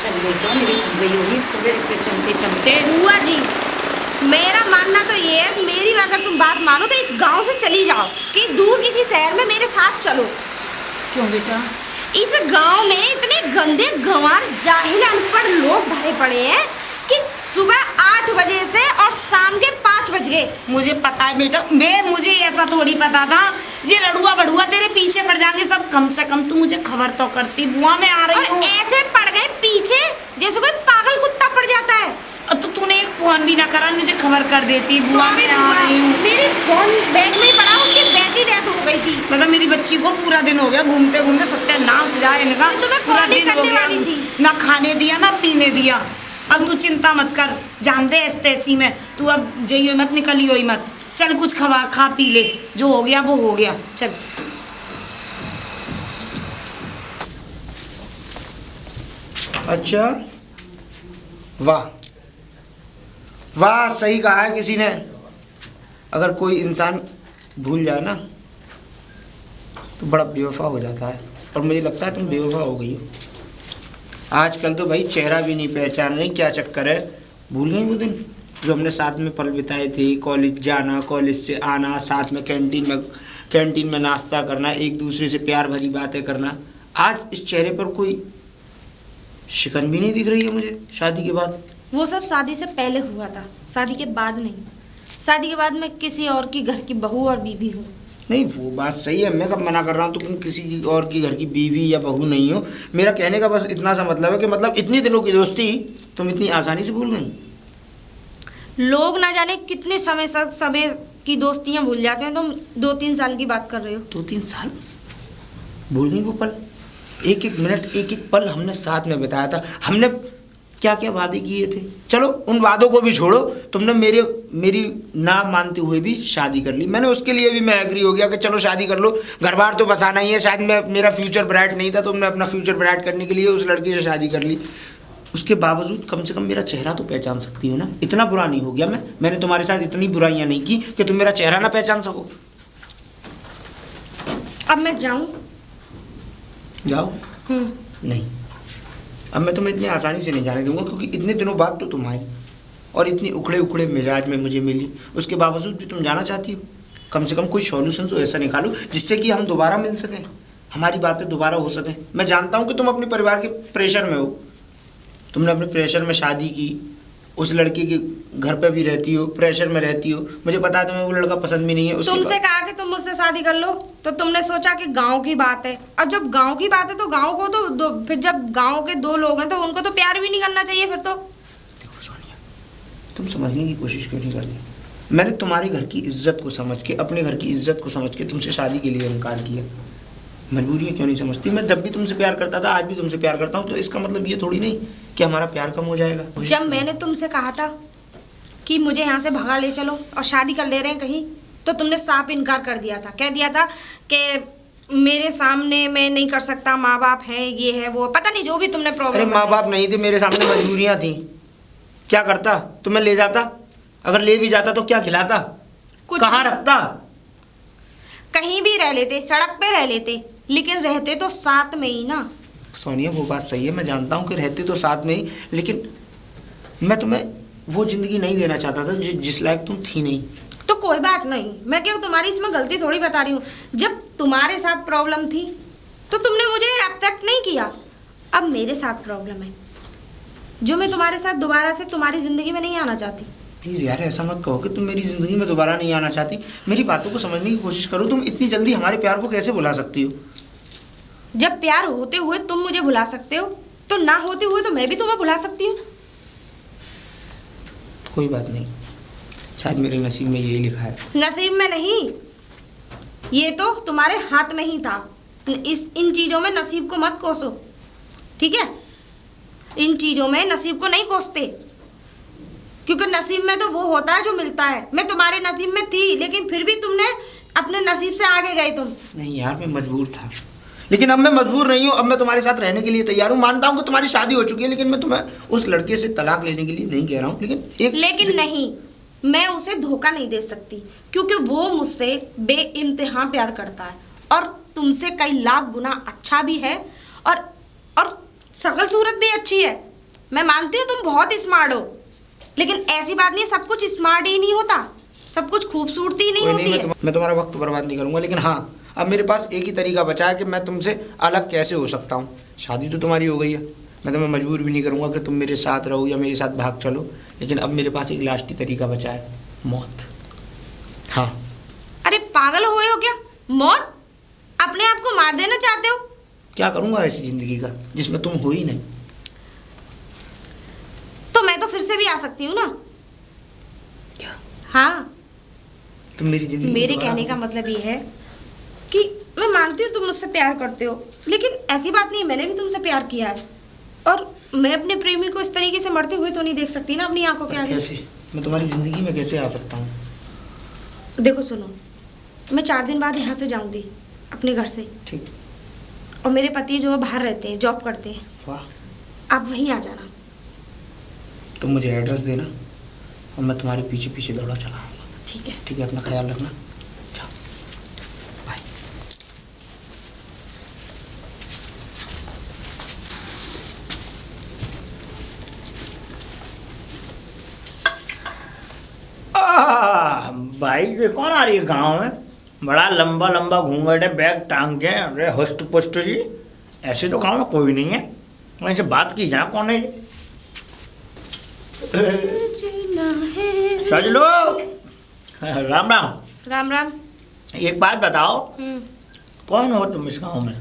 चल बेटा, मेरी थक गई होगी सुबह से चलते चलते। बुआ जी, मेरा मानना तो ये है, मेरी अगर तुम बात मानो तो इस गांव से चली जाओ, कि दूर किसी शहर में मेरे साथ चलो। क्यों बेटा? इस गांव में इतने गंदे गंवार जाहिल अनपढ़ लोग भरे पड़े हैं कि सुबह 8 बजे से और शाम के 5 बज गए। मुझे पता है बेटा, मुझे ऐसा थोड़ी पता था ये रड़ुआ बड़ुआ तेरे पीछे पड़ जाएंगे सब। कम से कम तू मुझे खबर तो करती, बुआ मैं आ रही हूँ। ऐसे पड़ गए पीछे जैसे कोई पागल कुत्ता पड़ जाता है। अब तो तूने एक फोन भी ना करा, मुझे खबर कर देती बुआ मैं आ रही हूँ। मेरी फोन बैग में ही पड़ा, उसकी बैटरी डेथ हो गई थी। मतलब मेरी बच्ची को पूरा दिन हो गया घूमते घूमते सत्यानाश जाए इनका। पूरा दिन हो गया, ना खाने दिया ना पीने दिया। अब तू चिंता मत कर, जान दे ऐसी में तू अब जाइयो मत, निकलियो ही मत। चल कुछ खा पी ले, जो हो गया वो हो गया। चल अच्छा, वाह वाह, सही कहा है किसी ने। अगर कोई इंसान भूल जाए ना तो बड़ा बेवफा हो जाता है, और मुझे लगता है तुम बेवफा हो गई हो। आजकल तो भाई चेहरा भी नहीं पहचान रही, क्या चक्कर है? भूल गई वो दिन जो हमने साथ में पल बिताए थे, कॉलेज जाना, कॉलेज से आना, साथ में कैंटीन में नाश्ता करना, एक दूसरे से प्यार भरी बातें करना। आज इस चेहरे पर कोई शिकन भी नहीं दिख रही है मुझे शादी के बाद। वो सब शादी से पहले हुआ था, शादी के बाद नहीं। शादी के बाद मैं किसी और की घर की बहू और बीवी हूँ। नहीं, वो बात सही है, मैं कब मना कर रहा हूँ, तुम किसी और की घर की बीवी या बहू नहीं हो। मेरा कहने का बस इतना सा मतलब है कि मतलब इतनी दिनों की दोस्ती तुम इतनी आसानी से भूल गई। लोग ना जाने कितने समय की दोस्तियाँ भूल जाते हैं। तुम 2-3 साल की बात कर रहे हो। 2-3 साल भूल गई वो पल? एक एक मिनट, एक एक पल हमने साथ में बिताया था। हमने क्या क्या वादे किए थे। चलो उन वादों को भी छोड़ो, तुमने मेरी ना मानते हुए भी शादी कर ली। मैंने उसके लिए भी मैं एग्री हो गया कि चलो शादी कर लो, घर बार तो बसाना ही है। शायद मेरा फ्यूचर ब्राइट नहीं था, तुमने अपना फ्यूचर ब्राइट करने के लिए उस लड़की से शादी कर ली। उसके बावजूद कम से कम मेरा चेहरा तो पहचान सकती हो ना। इतना बुरा नहीं हो गया मैंने तुम्हारे साथ इतनी बुराइयां नहीं की कि तुम मेरा चेहरा ना पहचान सको। अब मैं जाऊं? जाओ। नहीं, अब मैं तुम्हें इतनी आसानी से नहीं जाने दूंगा, क्योंकि इतने दिनों बाद तो तुम आई और इतनी उखड़े उखड़े मिजाज में मुझे मिली। उसके बावजूद भी तुम जाना चाहती हो। कम से कम कोई सॉल्यूशन तो ऐसा निकालो जिससे कि हम दोबारा मिल सकें, हमारी बातें दोबारा हो सकें। मैं जानता हूँ कि तुम अपने परिवार के प्रेशर में हो, तुमने अपने प्रेशर में शादी की, उस लड़की के घर पे भी रहती हो, प्रेशर में रहती हो। मुझे पता है तुम्हें वो लड़का पसंद भी नहीं है। तुमसे कहा कि तुम मुझसे शादी कर लो तो तुमने सोचा कि गांव की बात है। अब जब गांव की बात है तो गांव को तो फिर जब गांव के 2 लोग हैं तो उनको तो प्यार भी नहीं करना चाहिए फिर तो। देखो सोनिया, तुम समझने की कोशिश क्यों नहीं करती? मैंने तुम्हारे घर की इज्जत को समझ के, अपने घर की इज्जत को समझ के तुमसे शादी के लिए इनकार किया। मजबूरियाँ क्यों नहीं समझती? मैं जब भी तुमसे प्यार करता था, आज भी तुमसे प्यार करता हूँ, तो इसका मतलब ये थोड़ी नहीं कि हमारा प्यार कम हो जाएगा। जब मैंने तुमसे कहा था कि मुझे यहाँ से भगा ले चलो और शादी कर ले रहे हैं कहीं, तो तुमने साफ इनकार कर दिया था। कह दिया था कि मेरे सामने मैं नहीं कर सकता, माँ बाप है, ये है वो, पता नहीं जो भी तुमने प्रॉब्लम। अरे माँ बाप नहीं थे मेरे सामने, मजबूरियाँ थी। क्या करता? तुम्हें ले जाता, अगर ले भी जाता तो क्या खिलाता, कहाँ रखता? कहीं भी रह लेते, सड़क पे रह लेते, लेकिन रहते तो साथ में ही ना। सोनिया वो बात सही है, मैं जानता हूँ कि रहते तो साथ में ही, लेकिन मैं तुम्हें वो जिंदगी नहीं देना चाहता था जिस लायक तुम थी नहीं। तो कोई बात नहीं, मैं क्या तुम्हारी इसमें गलती थोड़ी बता रही हूँ। जब तुम्हारे साथ प्रॉब्लम थी तो तुमने मुझे एक्सेप्ट नहीं किया। अब मेरे साथ प्रॉब्लम है जो मैं तुम्हारे साथ दोबारा से तुम्हारी जिंदगी में नहीं आना चाहती। प्लीज़ यार ऐसा मत कहो कि तुम मेरी ज़िंदगी में दोबारा नहीं आना चाहती। मेरी बातों को समझने की कोशिश करो। तुम इतनी जल्दी हमारे प्यार को कैसे भुला सकती हो? जब प्यार होते हुए तुम मुझे भुला सकते हो तो ना होते हुए तो मैं भी तुम्हें भुला सकती हूँ। कोई बात नहीं, शायद मेरे नसीब में यही लिखा है। नसीब में नहीं, ये तो तुम्हारे हाथ में ही था। इन चीज़ों में नसीब को मत कोसो, ठीक है? इन चीज़ों में नसीब को नहीं कोसते, क्योंकि नसीब में तो वो होता है जो मिलता है। मैं तुम्हारे नसीब में थी, लेकिन फिर भी तुमने अपने नसीब से आगे गए तुम। नहीं यार, मैं मजबूर था, लेकिन अब मैं मजबूर नहीं हूँ। अब मैं तुम्हारे साथ रहने के लिए तैयार हूँ। मानता हूँ कि तुम्हारी शादी हो चुकी है, लेकिन मैं तुम्हें उस लड़के से तलाक लेने के लिए नहीं कह रहा हूँ। लेकिन नहीं, मैं उसे धोखा नहीं दे सकती, क्योंकि वो मुझसे बेइंतहा प्यार करता है और तुमसे कई लाख गुना अच्छा भी है और शक्ल सूरत भी अच्छी है। मैं मानती हूँ तुम बहुत स्मार्ट हो, लेकिन ऐसी बात नहीं है सब कुछ स्मार्ट ही नहीं होता, सब कुछ खूबसूरती नहीं कोई होती नहीं, है। मैं तुम्हारा वक्त बर्बाद नहीं करूंगा, लेकिन हाँ अब मेरे पास एक ही तरीका बचा है कि मैं तुमसे अलग कैसे हो सकता हूँ। शादी तो तुम्हारी हो गई है, मैं तुम्हें मजबूर भी नहीं करूंगा कि तुम मेरे साथ रहो या मेरे साथ भाग चलो, लेकिन अब मेरे पास एक लास्ट ही तरीका बचा है, मौत। हाँ। अरे पागल हो गए हो क्या? मौत? अपने आप को मार देना चाहते हो? क्या करूंगा ऐसी जिंदगी का जिसमें तुम हो ही नहीं। तो मैं तो फिर से भी आ सकती हूँ ना। क्या? हाँ, तुम मेरी जिंदगी मेरे कहने का मतलब ये है कि मैं मानती हूँ तुम मुझसे प्यार करते हो, लेकिन ऐसी बात नहीं है, मैंने भी तुमसे प्यार किया है और मैं अपने प्रेमी को इस तरीके से मरते हुए तो नहीं देख सकती ना अपनी आंखों के आगे। कैसे मैं तुम्हारी जिंदगी में कैसे आ सकता हूँ? देखो सुनो, मैं 4 दिन बाद यहाँ से जाऊंगी अपने घर से, ठीक। और मेरे पति जो है बाहर रहते हैं, जॉब करते हैं, वाह। आप वहीं आ जाना। तुम मुझे एड्रेस देना और मैं तुम्हारे पीछे पीछे दौड़ा चला आऊंगा। ठीक है। ठीक है, अपना ख्याल रखना। जाओ, बाय। भाई ये कौन आ रही है गांव में? बड़ा लंबा लंबा घूंघट है, बैग टांग के, अरे हुस्ट पुष्ट जी। ऐसे तो गांव में कोई नहीं है, वहीं से बात की जाए कौन है ये? सज लो। राम राम। राम राम। एक बात बताओ, कौन हो तुम इस गांव में?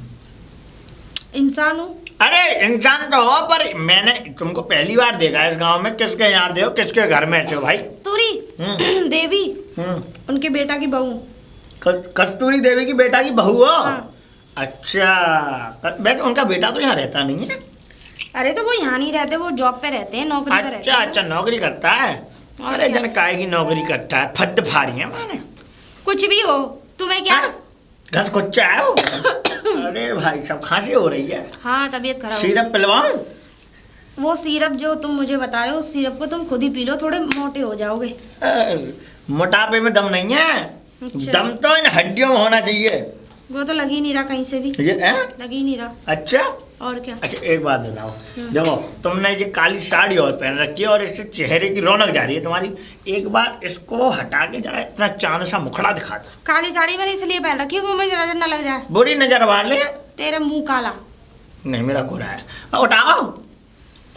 इंसान हूँ। अरे इंसान तो हो, पर मैंने तुमको पहली बार देखा है इस गांव में। किसके यहाँ दे हो, किसके घर में थे भाई? कस्तूरी देवी, उनके बेटा की बहू। कस्तूरी देवी की बेटा की बहू हो? हाँ। अच्छा, वैसे उनका बेटा तो यहाँ रहता नहीं है। अरे तो वो यहाँ नहीं रहते, वो जॉब पे रहते हैं, नौकरी पे रहते अच्छा हैं। अच्छा, नौकरी करता है। और अरे क्या? जन काय की नौकरी करता है, फद फारी है माने। कुछ भी हो, तुम्हें क्या? घस कुच्चा है वो। अरे भाई सब खांसी हो रही है। हाँ, तबीयत खराब हो। सिरप पिलवाऊं? वो सिरप जो तुम मुझे बता रहे हो, उस सिरप को तुम खुद ही पी लो, थोड़े मोटे हो जाओगे। मोटापे में दम नहीं है। अच्छा। दम तो इन हड्डियों में होना चाहिए। वो तो लग ही नहीं रहा कहीं से भी, ये लग ही नहीं रहा। अच्छा और क्या? अच्छा, एक बात बताओ, देखो तुमने ये काली साड़ी और पहन रखी है और इससे चेहरे की रौनक जा रही है तुम्हारी। एक बार इसको हटा के जरा इतना चांद सा मुखड़ा दिखा दो। काली साड़ी मैंने इसलिए पहन रखी है कि मुझे नजर न लग जाए। बुरी नजर वाले? तेरा मुंह काला। नहीं, मेरा गोरा है। उठाओ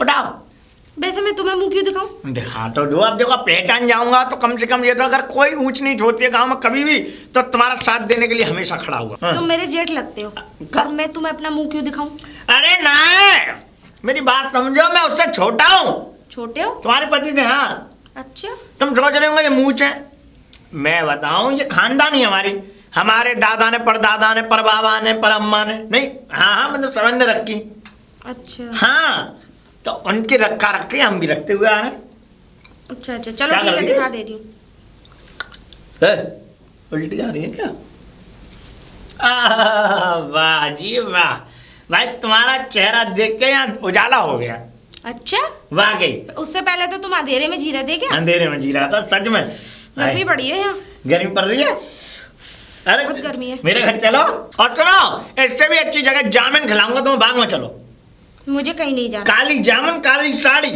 उठाओ। वैसे मैं तुम्हें मुंह क्यों दिखाऊं? दिखा तो दो। अब देखो पहचान जाऊंगा तो कम से कम ये तो, अगर कोई ऊंच नीच होती है गांव में कभी भी, तो तुम्हारा साथ देने के लिए हमेशा खड़ा हुआ। हाँ। तुम मेरे जेठ लगते हो, और मैं तुम्हें अपना मुंह क्यों दिखाऊं? अरे ना, मेरी बात समझो, मैं उससे छोटा हूँ। छोटे हो? तुम्हारे पति थे। हाँ। अच्छा। तुम सोच रहे होंगे ये मूंछ है। मैं बताऊं, ये खानदानी हमारी, हमारे दादा ने, परदादा ने, परबाबा ने, परअम्मा ने, नहीं हाँ हाँ मतलब संबंध रखी। अच्छा हाँ, तो उनकी रखा रखे हम भी रखते हुए आ रहे। अच्छा अच्छा, चलो क्या ठीक है, करोगे? दिखा दे रही हूँ। उल्टी आ रही है क्या? वाह जी वाह, भाई तुम्हारा चेहरा देख के यहाँ उजाला हो गया। अच्छा, वाकई। उससे पहले तो तुम अंधेरे में जी रहे थे क्या? अंधेरे में जी रहा था सच में। गर्मी पड़ी है यहाँ। गर्मी पड़ रही है? अरे बहुत गर्मी है। मेरे घर चलो, और सुनो इससे भी अच्छी जगह जामुन खिलाऊंगा तुम्हें, बाग में चलो। मुझे कहीं नहीं जाना। काली जामुन, काली साड़ी।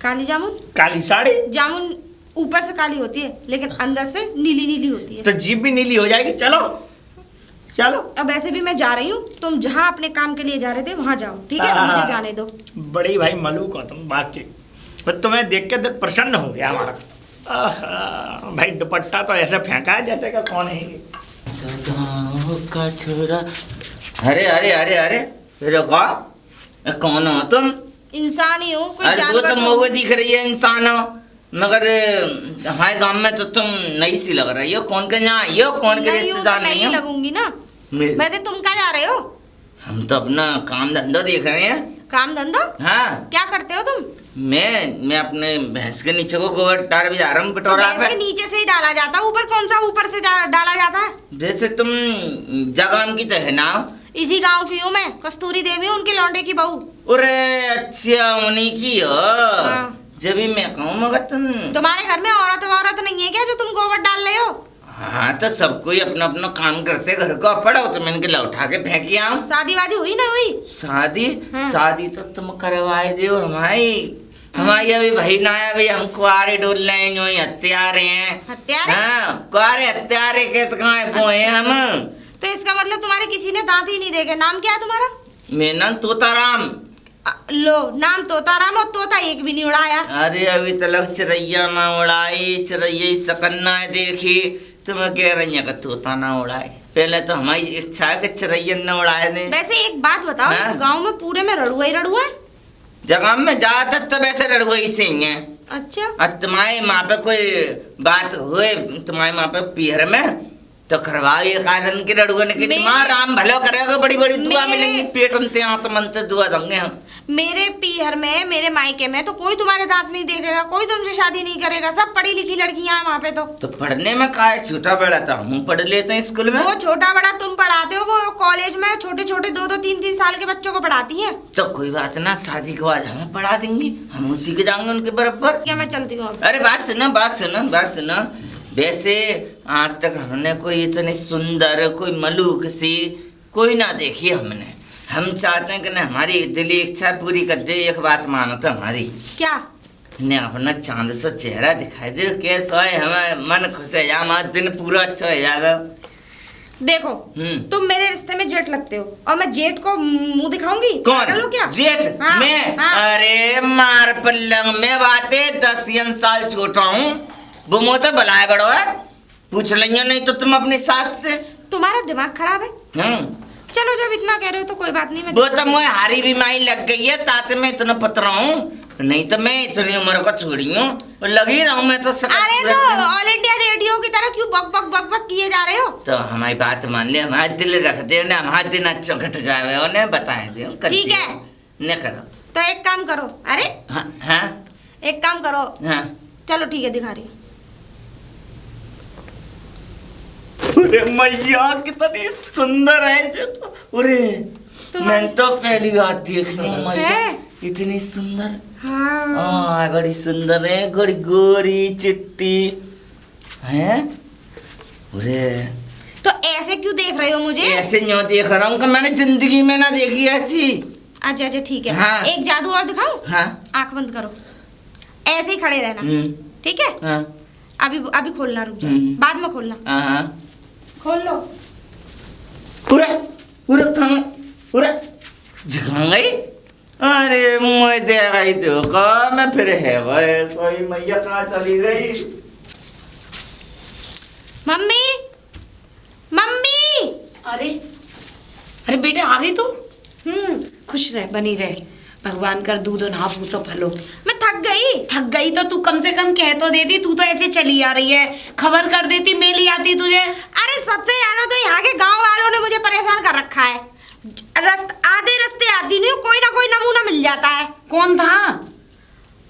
काली जामुन? काली साड़ी जामुन ऊपर से काली होती है, लेकिन अंदर से नीली नीली होती है। तो जीभ भी नीली हो जाएगी। चलो चलो। अब वैसे भी मैं जा रही हूँ, तुम जहाँ अपने काम के लिए जा रहे थे वहाँ जाओ, ठीक है? मुझे जाने दो। बड़ी भाई मलूक हो तुम बाकी। तो तुम्हें देख के दिल प्रसन्न हो गया हमारा। भाई दुपट्टा तो ऐसे फेंका है जैसे का कौन है ये। गाँव का छोरा। अरे अरे अरे अरे रुको, कौन हो तुम? इंसान ही हो, कोई अरे वो जानवर तो हो? मुझे दिख रही है इंसान हो, मगर हमारे गांव में तो तुम नई सी लग रही हो। कौन के यहाँ आई हो? कौन के नहीं हूँ तो रिश्तेदार नहीं नहीं हो? लगूंगी ना। मैं- वैसे तुम कहाँ जा रहे हो? हम तो अपना काम धंधा देख रहे हैं। काम धंधा? हाँ, क्या करते हो तुम? मैं अपने भैंस के नीचे को गोबर डाल भी जा रहा हूँ तो पिटोरा भैंस के पे। नीचे से ही डाला जाता है, ऊपर कौन सा ऊपर से डाला जाता है? जैसे तुम जगाम की तो है ना? इसी गांव की हूँ मैं, कस्तूरी देवी हूँ, उनके लौंडे की बहू। अरे अच्छा, उन्हीं की हो। हाँ। जब भी मैं कहूँ मगर तुम। तुम्हारे घर में औरत नहीं है क्या जो तुम गोबर डाल रहे हो? हाँ तो सब कोई अपना अपना काम करते घर को पड़ो तो मैंने के उठा के फेंकी आऊं। शादी वादी हुई ना हुई? शादी हाँ। शादी तो तुम करवाए दो हमारी। हमारी अभी भाई ना आया भाई, हम कुआरे डोल रहे हैं, जो ही हत्यारे हैं। हत्यारे? हाँ कुआरे हत्यारे के तो कहाँ पोए हम। तो इसका मतलब तुम्हारे किसी ने दांत ही नहीं देखे। नाम क्या है तुम्हारा? मेरा नाम तोताराम। लो, नाम तोताराम और तोता एक भी नहीं उड़ाया। अरे अभी तलक चिड़ैया ना उड़ाई, चिड़ैया सकन्ना है देखी, तुम्हें कह रही है कि तोता ना उड़ाए। पहले तो हमारी इच्छा है कि चिड़ैया न उड़ाए दे। वैसे एक बात बताओ, हाँ? इस गांव में पूरे में रड़ुआ ही रड़ुआ है? जगह में ज्यादातर तो वैसे रड़ुई से ही है। अच्छा। और तुम्हारे माँ पे कोई बात हुए तुम्हारे माँ पे पीहर में तो करवाओ एक आदन की रड़ुआ ने कि तुम्हारा राम भलो करेगा, बड़ी बड़ी दुआ मिलेंगी, पेट उनते आंत मनते दुआ देंगे हम। मेरे पीहर में, मेरे मायके में तो कोई तुम्हारे दांत नहीं देखेगा, कोई तुमसे शादी नहीं करेगा, सब पढ़ी लिखी लड़कियां हैं वहाँ पे। तो पढ़ने में का है, छोटा बड़ा था हम पढ़ लेते हैं स्कूल में। वो छोटा बड़ा तुम पढ़ाते हो, वो कॉलेज में छोटे छोटे 2-2 3-3 साल के बच्चों को पढ़ाती हैं। तो कोई बात ना, शादी के बाद हमें पढ़ा देंगी, हम उसी के जाएंगे उनके बराबर। क्या मैं चलती हूँ अब? अरे बात सुनो बात सुनो बात सुनो। वैसे आज तक हमने कोई इतनी सुंदर कोई मलूक सी कोई ना देखी हमने। हम चाहते हैं कि ना हमारी दिली इच्छा पूरी कर दे। एक बात मानो तो हमारी, क्या? ने अपना चांद सा चेहरा दिखाई दे, कैसा है हमारे मन खुश है, हमारा दिन पूरा अच्छा हो जाएगा। देखो, तुम मेरे रिश्ते में जेठ लगते हो और मैं जेठ को मुंह दिखाऊंगी? कौन क्या जेठ? हाँ, मैं? हाँ। अरे मार पल्लंग में बातें 10 साल छोटा हूँ, वो मुँह तो बुलाए बड़ो है, पूछ लियो नहीं तो तुम अपनी सास से। तुम्हारा दिमाग खराब है? चलो जब इतना कह रहे हो तो कोई बात नहीं। मैं वो तो मुझे हारी बीमारी लग गई है, ताते मैं इतना पतरा हूँ, नहीं तो मैं इतनी उम्र को छोड़ी हूँ, लगी रहा हूँ मैं तो। अरे तो ऑल इंडिया रेडियो की तरह क्यों बक बक बक बक किए जा रहे हो? तो हमारी बात मान ले, हमारा दिल रख दे ना, हमारा दिन अच्छा घट जावे उन्हें बताए दे। ठीक है, न करो तो एक काम करो। अरे हाँ हाँ एक काम करो। हाँ। चलो ठीक है, दिखा रही हूँ। अरे मैया कितनी सुंदर है ये तो। अरे मैंने तो पहली बार देख रही हूँ मैया, इतनी सुंदर। हाँ बड़ी सुंदर है, बड़ी गोरी चिट्टी है। अरे तो ऐसे क्यों देख रहे हो मुझे? ऐसे यूं देख रहा हूँ कि मैंने जिंदगी में ना देखी ऐसी। अच्छा अच्छा ठीक है। हाँ। एक जादू और दिखाऊं? हाँ। आंख बंद करो, ऐसे ही खड़े रहना। ठीक है? हाँ। अभी अभी खोलना, रुक जाओ, बाद में खोलना। हाँ। खोल लो। पूरा पूरा खांगे पूरा झकांगे। अरे मुझे देखा ही तो का मैं फिर है भाई, सोई मैया कहाँ चली गई? Mummy mummy. अरे अरे बेटा आ गई तू? खुश रह, बनी रहे, भगवान कर दूध और नाप तो फलो। मैं थक गई। थक गई तो तू कम से कम कह तो देती, तू तो ऐसे चली आ रही है, खबर कर देती, मैं ले आती तुझे। अरे सबसे ज्यादा तो यहाँ के गांव वालों ने मुझे परेशान कर रखा है। आधे रास्ते आती नहीं, कोई ना कोई नमूना मिल जाता है। कौन था?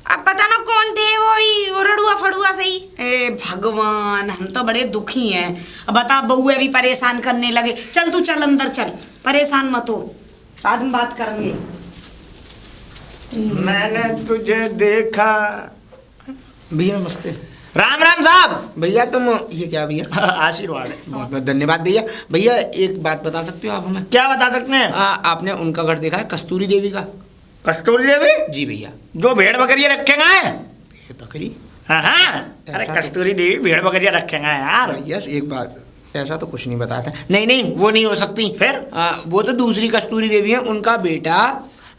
अब पता ना कौन थे, वो रड़ुआ फड़ुआ सही। ए भगवान, हम तो बड़े दुखी हैं। अब बता, बहुए भी परेशान करने लगे। चल तू चल अंदर चल, परेशान मत हो, बाद में बात करेंगे। मैंने तुझे देखा। भैया नमस्ते। राम राम साहब। भैया तुम ये क्या भैया? आशीर्वाद है। बहुत बहुत धन्यवाद भैया। भैया एक बात बता सकते हो आप हमें? क्या बता सकते हैं? आपने उनका घर देखा है, कस्तूरी देवी का? कस्तूरी देवी? जी भैया। जो भेड़ बकरियां रखे गए? बकरी? हाँ हाँ। अरे ऐसा कस्तूरी देवी भेड़ बकरियां रखे गए यार। भैया एक बात, ऐसा तो कुछ नहीं बताया था। नहीं नहीं वो नहीं हो सकती। फिर? वो तो दूसरी कस्तूरी देवी है, उनका बेटा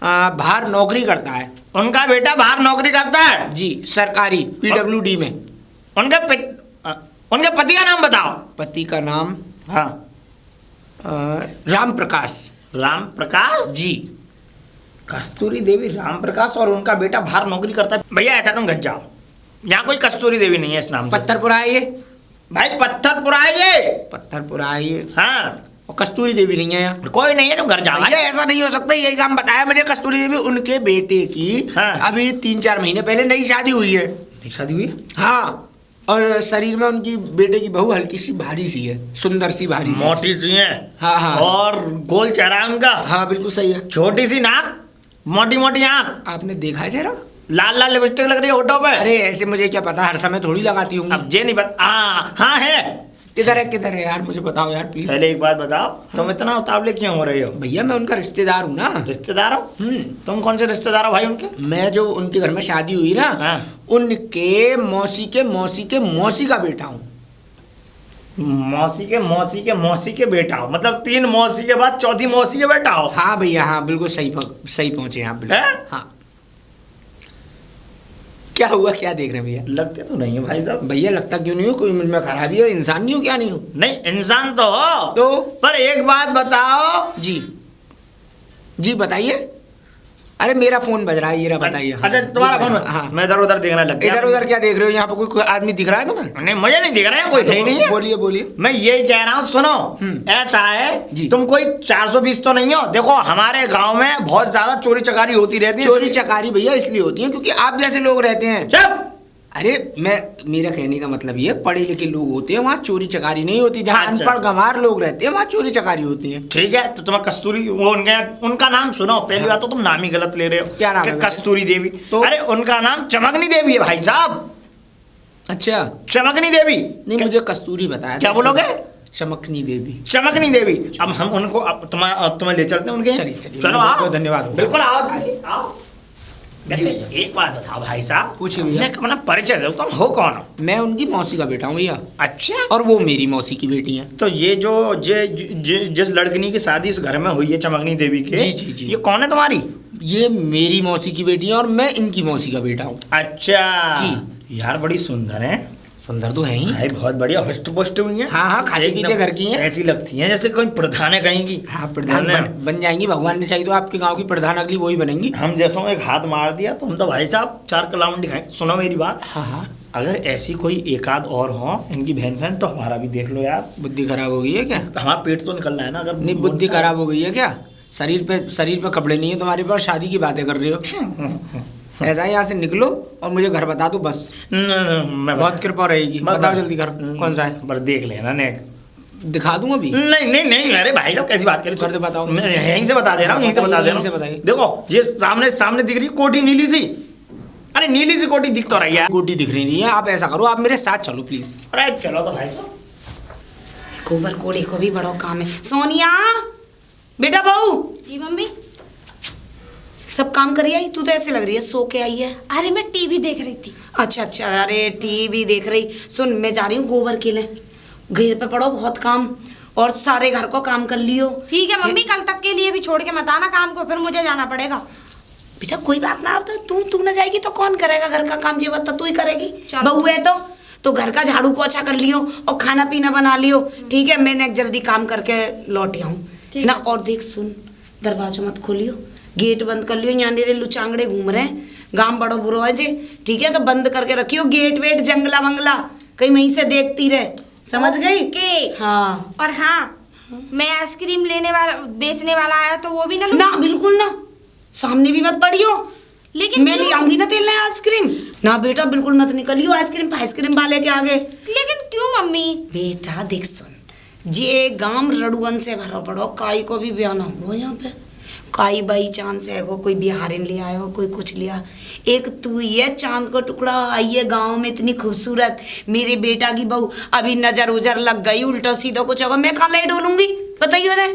बाहर नौकरी करता है। उनका बेटा बाहर नौकरी करता है? जी, सरकारी PWD में। उनके पति का नाम बताओ। पति का नाम? हाँ। राम प्रकाश। राम प्रकाश जी। कस्तूरी देवी, राम प्रकाश और उनका बेटा बाहर नौकरी करता है। भैया ऐसा तुम घर जाओ, यहाँ कोई कस्तूरी देवी नहीं है इस नाम से। पत्थरपुरा है ये? भाई पत्थरपुरा है ये। पत्थरपुरा है ये। हाँ। और कस्तूरी देवी नहीं है यहाँ? कोई नहीं है, तुम घर जाओ। भैया ऐसा नहीं हो सकता, यही काम बताया मुझे। कस्तूरी देवी उनके बेटे की हाँ। अभी 3-4 महीने पहले नई शादी हुई है। नई शादी हुई? हाँ, और शरीर में उनकी बेटे की बहू हल्की सी भारी सी है, सुंदर सी भारी सी। मोटी सी है। हाँ हाँ। और गोल चेहरा है उनका। हाँ बिल्कुल सही है। छोटी सी नाक, मोटी मोटी आँख, आपने देखा है चेहरा? लाल लाल लिपस्टिक लग रही है होठों पे। अरे ऐसे मुझे क्या पता, हर समय थोड़ी लगाती हूँ। अब ये नहीं पता। हाँ है, किधर है यार, मुझे बताओ यार प्लीज। पहले एक बात बताओ, तुम इतना उतावले क्यों हो रहे हो? भैया मैं उनका रिश्तेदार हूँ ना। रिश्तेदार हो? तुम कौन से रिश्तेदार हो भाई उनके? मैं जो उनके घर में शादी हुई ना, हाँ। उनके मौसी का बेटा हूँ। मौसी के बेटा हो, मतलब 3 मौसी के बाद चौथी मौसी के बेटा हो? हाँ भैया हाँ, बिल्कुल सही पहुंचे आप बिल्कुल। हैं? हाँ क्या हुआ, क्या देख रहे हैं भैया? लगते तो नहीं है भाई साहब। भैया लगता क्यों नहीं हो, कोई मुझ में खराबी हो, इंसान नहीं हो क्या नहीं हो? नहीं, इंसान तो हो तो पर एक बात बताओ। जी बताइए। अरे मेरा फोन बज रहा है, ये बताइए। अच्छा तुम्हारा फोन? हाँ मैं इधर उधर देखने लग गया। इधर उधर क्या देख रहे हो? यहाँ पे कोई आदमी दिख रहा है तुम्हें? नहीं मुझे नहीं दिख रहा है, कोई सही नहीं है। बोलिए। मैं यही कह रहा हूँ, सुनो ऐसा है जी। तुम कोई 420 तो नहीं हो? देखो हमारे गांव में बहुत ज्यादा चोरी चकारी होती रहती है। चोरी चकारी भैया इसलिए होती है क्योंकि आप जैसे लोग रहते हैं। चुप! अरे मेरा कहने का मतलब ये, पढ़े लिखे लोग होते हैं वहाँ चोरी चकारी नहीं होती। जहाँ अच्छा। अनपढ़ गंवार लोग रहते हैं वहाँ चोरी चकारी होती है। ठीक है, तो तुम्हें कस्तूरी वो उनका नाम सुनो। पहली बात तो तुम नाम ही गलत ले रहे हो। क्या नाम है? कस्तूरी देवी। तो? अरे उनका नाम चमकनी देवी है भाई साहब। अच्छा चमकनी देवी नहीं, मुझे कस्तूरी बताया। क्या बोलोगे? चमकनी देवी। चमकनी देवी। अब हम उनको तुम्हें ले चलते हैं उनके। चलिए चलो आओ। धन्यवाद। बिल्कुल आओ भाई, आओ। वैसे एक बात बताओ भाई साहब, पूछिए भैया। मैं अपना परिचय दो, तुम हो कौन हो? मैं उनकी मौसी का बेटा हूँ भैया, अच्छा। और वो मेरी मौसी की बेटी है। तो ये जो जिस लड़कनी की शादी इस घर में हुई है चमकनी देवी के, जी। ये कौन है तुम्हारी? ये मेरी मौसी की बेटी है और मैं इनकी मौसी का बेटा हूँ। अच्छा जी। यार बड़ी सुंदर है। सुंदर तो है ही। भाई बहुत बढ़िया, हष्ट पुष्ट हुई है। हाँ, खाते पीते घर की हैं। ऐसी लगती हैं जैसे कोई प्रधान है कहीं की। हाँ, प्रधान बन जाएंगी, भगवान ने चाहिए तो आपके गांव की प्रधान अगली वही बनेंगी। हम जैसों एक हाथ मार दिया तो हम तो भाई साहब 4 कलाम दिखाएं। सुनो मेरी बात। हाँ। अगर ऐसी कोई एकाध और हो इनकी बहन तो हमारा भी देख लो यार। बुद्धि खराब हो गई है क्या? हमारा पेट तो निकलना है ना। अगर नहीं, बुद्धि खराब हो गई है क्या? शरीर पे कपड़े नहीं है तुम्हारे पास, शादी की बातें कर रहे हो। ऐसा यहाँ से निकलो और मुझे घर बता दो बस। मैं बहुत कृपा रहेगी। बताओ जल्दी घर कौन सा है? पर देख लेना नेक। दिखा दूंगा अभी। नहीं अरे भाई साहब कैसी बात कर कर दे, बताओ। मैं यहीं से बता दे रहा हूँ, यहीं से बता दे रहा यहीं से हूँ। बताइए। देखो ये सामने दिख रही है कोठी नीली सी। अरे नीली सी कोठी दिख तो रही है। कोठी दिख रही है। आप ऐसा करो, आप मेरे साथ चलो प्लीज। अरे चलो तो भाई साहब। गोबर कोड़े को भी बड़ा काम है। सोनिया बेटा बहू जी मम्मी। सब काम करी आई? तू तो ऐसे लग रही है सो के आई है। अरे मैं टीवी देख रही थी। अच्छा, अरे टीवी देख रही। सुन, मैं जा रही हूँ गोबर के लिए। घर पे पड़ो बहुत काम, और सारे घर को काम कर लियो। ठीक है मम्मी, कल तक के लिए भी छोड़ के मत आना काम को, फिर मुझे जाना पड़ेगा। बेटा कोई बात ना, अब तू ना जाएगी तो कौन करेगा घर का काम? जीवन तो तू ही करेगी। बहू है तो घर का झाड़ू पोछा कर लियो और खाना पीना बना लियो। ठीक है, मैंने जल्दी काम करके लौट आऊँ ना। और देख सुन, दरवाजा मत खोलियो, गेट बंद कर लियो। यहाँ मेरे लुचांगड़े घूम रहे हैं, गांव बड़ो बुरो है जी। ठीक है, तो बंद करके रखियो गेट वेट, जंगला वंगला कहीं वहीं से देखती रहे। समझ गई? हाँ। और हाँ, मैं आइसक्रीम बेचने वाला आया तो वो भी ना ना, बिल्कुल ना, सामने भी मत पड़ियो। लेकिन मैं ले आऊंगी ना तेल आइसक्रीम। ना बेटा बिल्कुल मत निकलियो आइसक्रीम वाले के आगे। लेकिन क्यों मम्मी? बेटा देख सुन, जे गांव रड़ुअन से भरा पड़ो, काई को भी ब्याह ना हो यहाँ पे। काई बाई चांद से है, कोई बिहारिन ले आया हो, कोई कुछ लिया। एक तू ये चांद को टुकड़ा आई है गाँव में, इतनी खूबसूरत। मेरे बेटा की बहू अभी नजर उजर लग गई, उल्टा सीधा कुछ होगा, मैं कहाँ ले डोलूंगी? बताइए ना,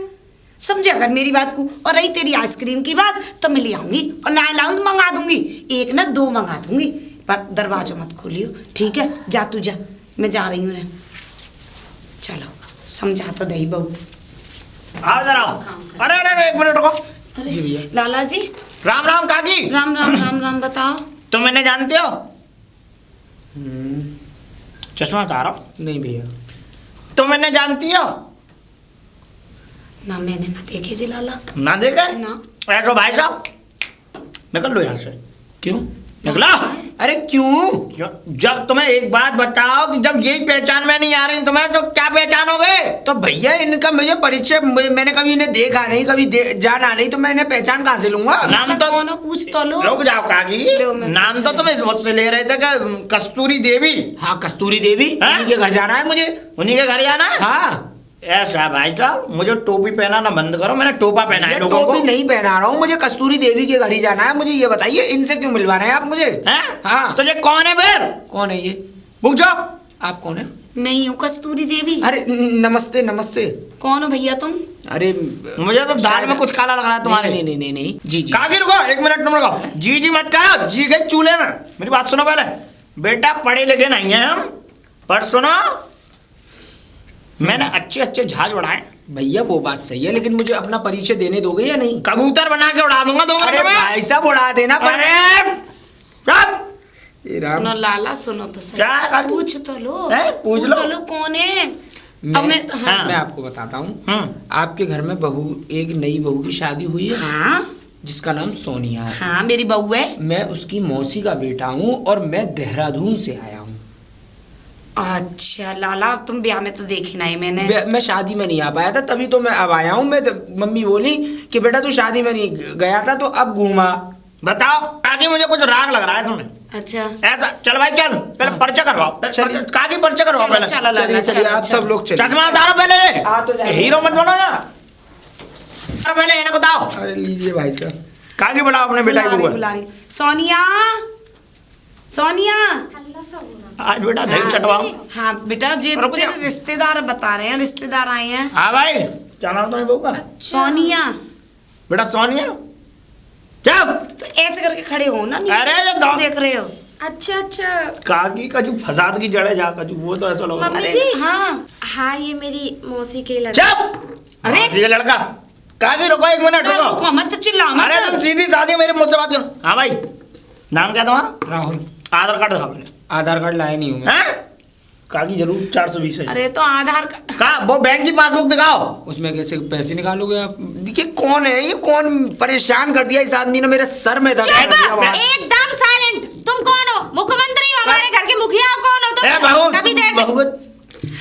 समझे अगर मेरी बात को। और रही तेरी आइसक्रीम की बात तो मैं ले आऊंगी, और ना लाऊंगी मंगा दूंगी, 1 ना 2 मंगा दूंगी। पर दरवाजा मत खोलियो, ठीक है? जा तू जा, मैं जा रही हूँ। चलो समझा तो दही बहू। आओ जरा। अरे 1 मिनट रुको। जी भैया। लाला जी राम राम काकी। राम बताओ। तुम मैंने जानते हो? चश्मा उतार रहा हूँ। नहीं भैया। तुम मैंने जानती हो? ना मैंने ना देखे जी लाला। ना देखा? ना। ऐसो भाई साहब निकल लो यहाँ से। क्यों? निकलो। अरे क्यों? जब तुम्हें एक बात बताओ कि जब यही पहचान में नहीं आ रही तुम्हें, तो क्या पहचानोगे? तो भैया इनका मुझे परिचय, मैंने कभी इन्हें देखा नहीं, कभी जाना नहीं, तो मैं इन्हें पहचान कहाँ से लूंगा? नाम तो कौन पूछ तो लो। रुक जाओ काकी, नाम तो तुम इस वक्त से ले रहे थे कि कस्तूरी देवी। हाँ, कस्तूरी देवी। उन्हीं के घर जाना है मुझे। उन्हीं के घर जाना है? हाँ। ऐसा भाई साहब, मुझे टोपी पहनाना बंद करो। मैंने टोपा पहना है लोगों को। टोपी नहीं पहना रहा हूँ, मुझे कस्तूरी देवी के घर ही जाना है। मुझे ये बताइए, इनसे क्यों मिलवा रहे हैं आप मुझे? हैं? हाँ। तो ये कौन है फिर? कौन है ये? पूछो। आप कौन है? मैं ही हूँ कस्तूरी देवी। अरे नमस्ते नमस्ते। कौन हो भैया तुम? अरे मुझे तो दाल में कुछ काला लग रहा है तुम्हारे। नहीं नहीं नहीं नहीं जी जी। काकी रुको, एक मिनट तुम रुको। जी जी मत कहो, जी गई चूल्हे में। मेरी बात सुनो पहले। बेटा पढ़े लिखे नहीं है हम, पर सुनो, मैंने अच्छे अच्छे जहाज उड़ाए। भैया वो बात सही है, लेकिन मुझे अपना परिचय देने दोगे या नहीं? कबूतर बना के उड़ा दूंगा 2 अरे मिनट में। भाई साहब उड़ा देना पर। अरे चुप! ए राम। सुनो लाला, सुनो तो सही। क्या है काकी? पूछ तो लो। हैं? पूछ लो। तो लो कौन है। अब मैं हाँ। मैं आपको बताता हूँ। आपके घर में एक नई बहू की शादी हुई है, हाँ जिसका नाम सोनिया है। हाँ मेरी बहू है। मैं उसकी मौसी का बेटा हूँ और मैं देहरादून से आया हूँ। अच्छा लाला, तुम ब्याह में तो देखी नहीं मैंने। मैं शादी में नहीं आ पाया था, तभी तो मैं अब आया हूँ। मम्मी बोली कि बेटा तू शादी में नहीं गया था तो अब घूमा। बताओ काकी, मुझे कुछ राग लग रहा है इसमें। अच्छा ऐसा चल भाई, चल पहले पर्चा करवाओ। चलिए। काकी पर्चा करवाओ पहले। चलो लाला, चलिए चलिए, चलो, आप चलो। सब लोग चलिए। चश्मा उतारो पहले। हाँ, तो जाइए। हीरो मत बनो ना। पहले इन्हें बताओ। अरे लीजिए भाई साहब। काकी बुलाओ अपने बेटा की बुला रही। सोनिया, सोनिया। आज बेटा दही चटवाओ। हाँ बेटा, जी रुक तेरे जाओ। रिश्तेदार बता रहे हैं, रिश्तेदार आए हैं। हाँ भाई, क्या नाम तुम्हें बहू का? सोनिया। बेटा सोनिया। जब तो ऐसे करके खड़े हो ना नीचे। अरे, ये तुम तो- देख रहे हो। अच्छा अच्छा। काकी का जो फसाद की जड़ है जा का जो, वो तो ऐसा लग रहा है। मम्मी अरे जी। हाँ। हाँ ये मेरी मौसी के लड़का। चुप! अरे! ये लड़का। काकी रुको, 1 मिनट रुको। रुको मत, चिल्ला मत। अरे तुम सीधी साधी मेरे मुझसे बात करो। हाँ भाई, नाम क्या तुम्हारा? राहुल। आधार कार्ड दिखाओ पहले। आधार कार्ड लाया नहीं हूँ मैं। हैं? काकी जरूर 420 है। अरे तो आधार कार्ड। कहा वो बैंक की पासबुक दिखाओ। उसमें कैसे पैसे निकालोगे आप? देखिए कौन है ये, कौन परेशान कर दिया इस आदमी ने, मेरे सर में दर्द कर दिया वहाँ। एकदम साइलेंट। तुम कौन हो? मुख्यमंत्री हो हमारे घर के मुखिया। आप कौन हो ए तुम? बहू, कभी देर तक बहू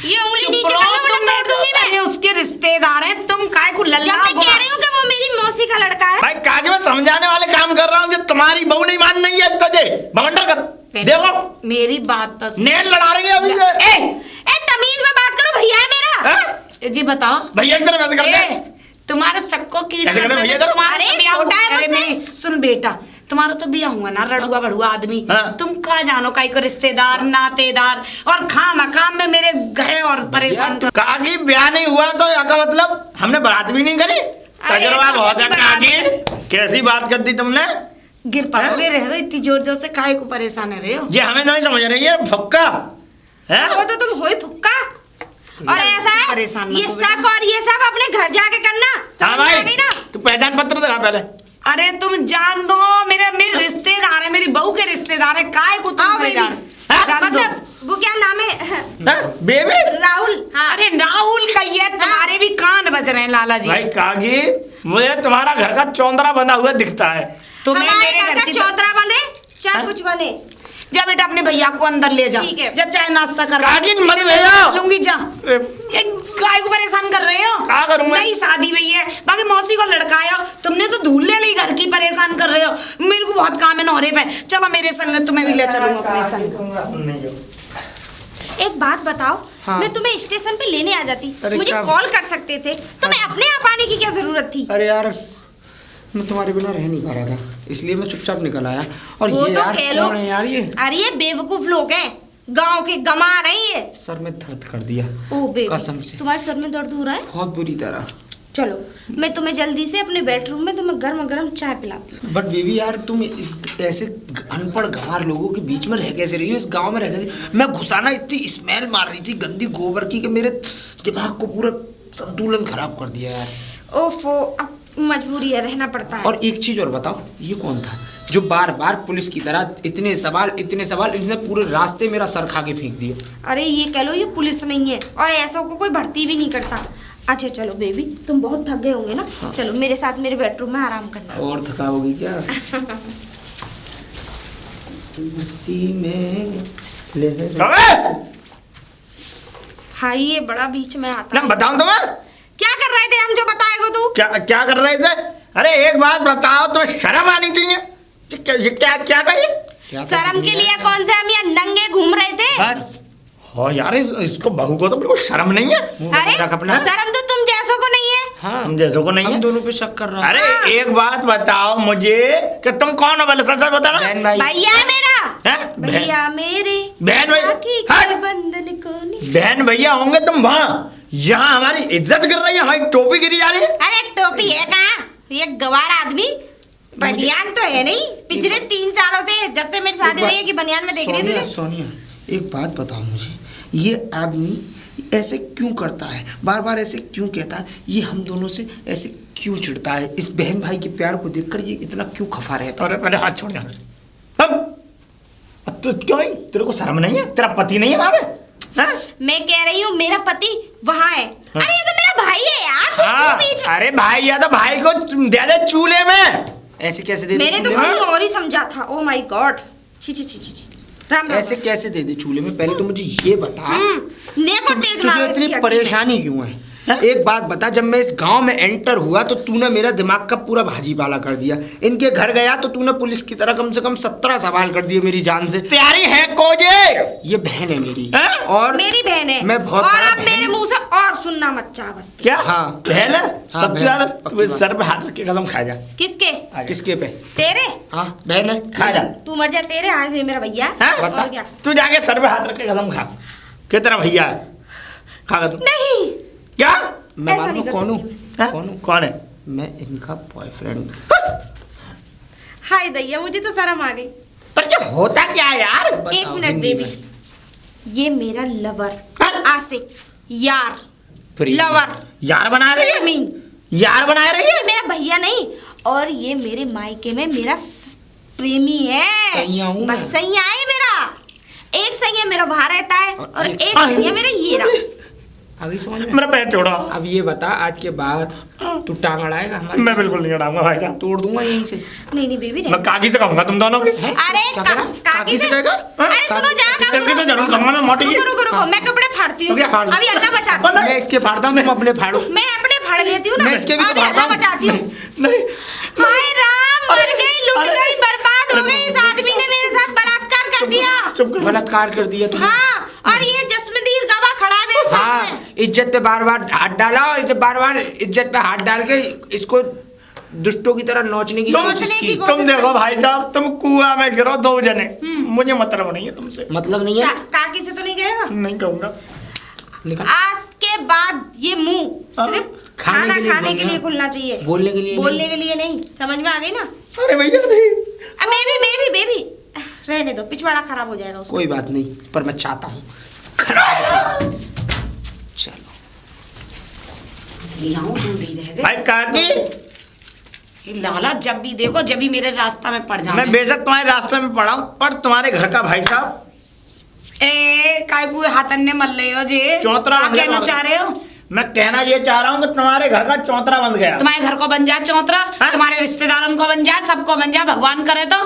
ये उंगली चुप नीचे रहो, कर लो, तुम मैं तोड़ दूंगी मैं। ये उसके रिश्तेदार हैं, तुम काय को जब लल्ला मैं कह रही हूँ कि वो मेरी मौसी का लड़का है। भाई काकी, मैं समझाने वाले काम कर रहा हूँ जो तुम्हारी बहू नहीं मान रही है तुझे। बवंडर कर देखो, मेरी बात तो सुन। नेल लड़ा रही है अभी से। ए तमीज में बात करो, भैया है मेरा। हैं? जी बताओ। भैया की तरफ ऐसे करते ए, हैं। तुम्हारे सबको कीड़ा ऐसे करते है, भैया करो। तुम्हारा अरे, तो ब्याह छोटा है हुआ- अरे मुझसे। नहीं, सुन बेटा, तुम्हारा तो बिया हुआ ना, रड़ुआ बड़ुआ आदमी। हाँ। तुम कहा जानो काई को रिश्तेदार नातेदार, और खाम में मेरे घरे और परेशान। काकी ब्याह नहीं हुआ तो का मतलब हमने बात भी नहीं करी। तजुर्बा ऐसा बहुत है कैसी बात काकी। कैसी बात कर दी तुमने? गिर पड़ोगे, रह रहे इतनी जोर जोर से काहे को परेशान रहे हो। ये हमें नहीं समझ रही है फक्का है। वो तो तुम हो ही फुक्का। और ऐसा है, परेशान मत ये हो शक और ये सब अपने घर जाके करना। हाँ समझ में आ भाई, गई ना? तू पहचान पत्र दिखा पहले। अरे तुम जान दो, मेरे रिश्तेदार है, मेरी बहू के रिश्तेदार है, काहे को तुम आओ परेशान? बेबी। जान दो। मतलब वो क्या नाम है? हैं? बेबी राहुल। हाँ। अरे राहुल का ये तुम्हारे भी कान बज रहे हैं लाला जी। भाई काकी, मुझे तुम्हारा घर का चौंतरा बंधा हुआ दिखता है। तुम्हें हमारे मेरे घर घर का की चौतरा बंधे चाहे कुछ बने। जा बेटा अपने भैया को अंदर ले जा। ठीक है। जा चाय नाश्ता कर। काकी मत भेजो। लूंगी जा। ए, ये काय को परेशान कर रहे हो? क्या करूं मैं? नई शादी हुई है, बाकी मौसी को लड़का आया, तुमने तो धूल ले ली, घर की परेशान कर रहे हो। मेरे को बहुत काम है नौरे पे। चलो मेरे संग, तुम्हें भी ले चलूंगा अपने संग। नहीं जाओ। एक बात बताओ। हाँ। मैं तुम्हें स्टेशन पे लेने आ जाती, अरे मुझे क्या- कॉल कर सकते थे। तुम्हें अपने आप आने की क्या जरूरत थी? अरे यार, मैं तुम्हारे बिना रह नहीं पा रहा था, इसलिए मैं चुपचाप निकल आया। और वो ये तो यार कह लो। कौन है यार ये? अरे ये बेवकूफ लोग हैं, गांव के गंवार हैं ये। सर में दर्द कर दिया ओ बेबी, कसम से। तुम्हारे सर में दर्द हो रहा है? बहुत बुरी तरह। चलो मैं तुम्हें जल्दी से अपने बेडरूम में तुम्हें गर्म गर्म चाय पिलाती हूँ। बट बेबी यार, तुम इस ऐसे अनपढ़ गंवार लोगों के बीच में रह कैसे रही हो? इस गांव में रह कैसे? मैं घुसाना, इतनी स्मेल मार रही थी गंदी गोबर की कि मेरे दिमाग को पूरा संतुलन खराब कर दिया यार। ओफो, अब मजबूरी है, रहना पड़ता है। और एक चीज और बताओ, ये कौन था जो बार बार पुलिस की तरह इतने सवाल इसने पूरे रास्ते मेरा सर खा के फेंक दिया? अरे ये कह लो ये पुलिस नहीं है, और ऐसा को कोई भर्ती भी नहीं करता। अच्छा चलो बेबी, तुम बहुत थक गए होंगे ना। हाँ। चलो मेरे साथ मेरे बेडरूम में आराम करना। और थका होगी क्या? मस्ती में लहर। अबे! हाँ ये बड़ा बीच में आता ना है। बताऊं तुम्हें क्या कर रहे थे हम, जो बताएगा तू? क्या क्या कर रहे थे? अरे एक बात बताओ, तुम्हें शर्म आनी चाहिए। ये क्या क्या था ये? शर्म के लिए कौन से हम यहाँ नंगे घूम रहे थे? बस हाँ यार, इसको बहू को तो बिल्कुल शर्म नहीं है। अरे रख अपना। शर्म तो तुम जैसों को नहीं है। हाँ, हम जैसों को नहीं हम है। दोनों पे शक कर रहा अरे है। एक बात बताओ मुझे कि तुम कौन हो? पहले सच सच बताना। बहन भाई। भैया है मेरा। हैं? भैया मेरे बहन भैया, राखी के हट! बंधन को नहीं। बहन भैया होंगे तुम वहाँ, यहाँ हमारी इज्जत गिर रही है, हमारी टोपी गिरी जा रही है। अरे टोपी है कहाँ, ये गवार आदमी बनियान तो है नहीं। पिछले 3 सालों से जब से मेरी शादी हुई है कि बनियान में देख रही सोनिया, थी। सोनिया एक बात बताओ मुझे, ये आदमी ऐसे क्यों करता है, बार बार ऐसे क्यों कहता है, ये हम दोनों से ऐसे क्यों चिढ़ता है, इस बहन भाई के प्यार को देखकर ये इतना क्यों खफा रहता है? अरे पहले हाथ छोड़ यार। अब तो क्यों है? तेरे को शर्म नहीं है? तेरा पति नहीं है वहाँ पे? हैं? मैं कह रही हूँ मेरा पति वहाँ है। अरे ये तो मेरा भाई है यार, तुम हाँ, क्यों बीच में? अरे भाई या तो भाई को दे दे चूल्हे में। ऐसे कैसे दे दे मैंने तो चूल्हे में? भाई और ही समझा था। ओ माय गॉड, छी छी छी छी छी। राम राम। ऐसे कैसे दे दे चूल्हे में? पहले तो मुझे ये बता, नेको तेज मारो तुझे इसकी इतनी हड्डी परेशानी क्यों है? एक बात बता, जब मैं इस गांव में एंटर हुआ तो तूने मेरा दिमाग का पूरा भाजी पाला कर दिया। इनके घर गया तो तूने पुलिस की तरह कम से कम 17 सवाल कर दिए मेरी जान से। तैयारी है कोजे? ये बहन है मेरी, हैं? और मेरी बहन है। मैं बहुत और बड़ा अब बहन मेरे हूँ। मुंह से और सुनना मत चाह बस। क्या? हाँ। बहन है? हाँ, तब तो बहन, यार पक्की तुम्हें बात। सर पे हाथ रख के कसम खा जा। किसके? किसके पे? तेरे। हाँ बहन है। खा जा। तू मर जा, तेरे आज ये मेरा भैया। हैं? और क्या? तू जाके सर पे हाथ रख के कसम खा कि तेरा भैया है। खागा तू? नहीं, क्या? मैं ऐसा नहीं मालूम कर कौन हूँ? सकती हैं? कौन हूँ? कौन है? मैं इनका बॉयफ्रेंड। हाय दैया, मुझे तो शर्म आ गई। पर ये होता क्या है यार? एक मिनट हिंदी बेबी, ये मेरा लवर, हैं? आशिक, यार, प्रेमी। लवर, यार बना रही है? प्रेमी। यार बना रही ये है? मेरा भैया नहीं, और ये मेरे मायके में मेरा प्रेमी है। सैया हूँ मैं। बस सैया है मेरा। एक सैया मेरा वहाँ रहता है और एक एक सैया मेरा ये रहा। आगे समझ में? मेरा पैर छोड़ो। अब ये बता, आज के बाद तू टांग अड़ाएगा हमारी? मैं बिल्कुल नहीं हटाऊंगा भाई साहब। तोड़ दूंगा यहीं से। नहीं नहीं बेबी, मैं काकी से कहूंगा तुम दोनों की। हैं? अरे क्या कह रहा? काकी से कहेगा? अरे सुनो, जा काम इसकी तो करो। जरूर कहूंगा मैं मोटी। रुको रुको रुको, मैं कपड़े फाड़ती हूँ। तो क्या फाड़? अभी अल्लाह बचाती हूँ। मैं इसके फाड़ता हूँ, तुम अपने फाड़ो। मैं अपने फाड़ लेती हूँ ना। मैं इसके भी तो अभी फाड़ता अल्लाह हूँ। बचाती हूँ। नहीं। हाय राम, मर गई, लुट अरे- गई, बर्बाद हो गई। इस आदमी ने मेरे साथ बलात्कार कर दिया। चुप कर। बलात्कार कर दिया तुमने। हाँ, और ये जस्मदीर गवाह खड़ा है मेरे साथ हाँ, में। इज्जत पे बार बार हाथ डाला और इसे बार बार इज्जत पे हाथ डाल के इसको दुष्टों की तरह नोचने की नोचने कोशिश की की। कोशिश- तुम देखो भाई साहब, तुम कुआं में गिरो 2 जने। मुझे मतलब नहीं है तुमसे। मतलब नहीं है? काकी से तो नहीं गएगा? नहीं कहूंगा। निकल। आज के बाद ये मुंह सिर्फ खाने खाना के लिए खाने के बोलना। लिए खुलना चाहिए, बोलने के लिए बोलने के लिए नहीं। समझ में आ गई ना? अरे भैया नहीं। अब बेबी बेबी बेबी रहने दो, पिछवाड़ा खराब हो जाएगा उसका। कोई बात नहीं, पर मैं चाहता हूँ। चलो लाऊं दूध ही रह गए। भाई काकी, ये लाला जब भी देखो जब भी मेरे रास्ता में पड़ जाओ। मैं बेशक तुम्हारे रास्ते में पड़ा हूँ, पर तुम्हारे घर का भाई साहब ए काय को हाथन ने मल रहे हो जे? चौतरा क्या बन गया कहना तुम्हारा। चाह रहे हो? मैं कहना ये चाह रहा हूँ कि तुम्हारे घर का चौतरा बन गया। तुम्हारे घर को बन जाए चौतरा, हाँ? तुम्हारे रिश्तेदारों को बन जाए, सबको बन जाए, भगवान करे तो।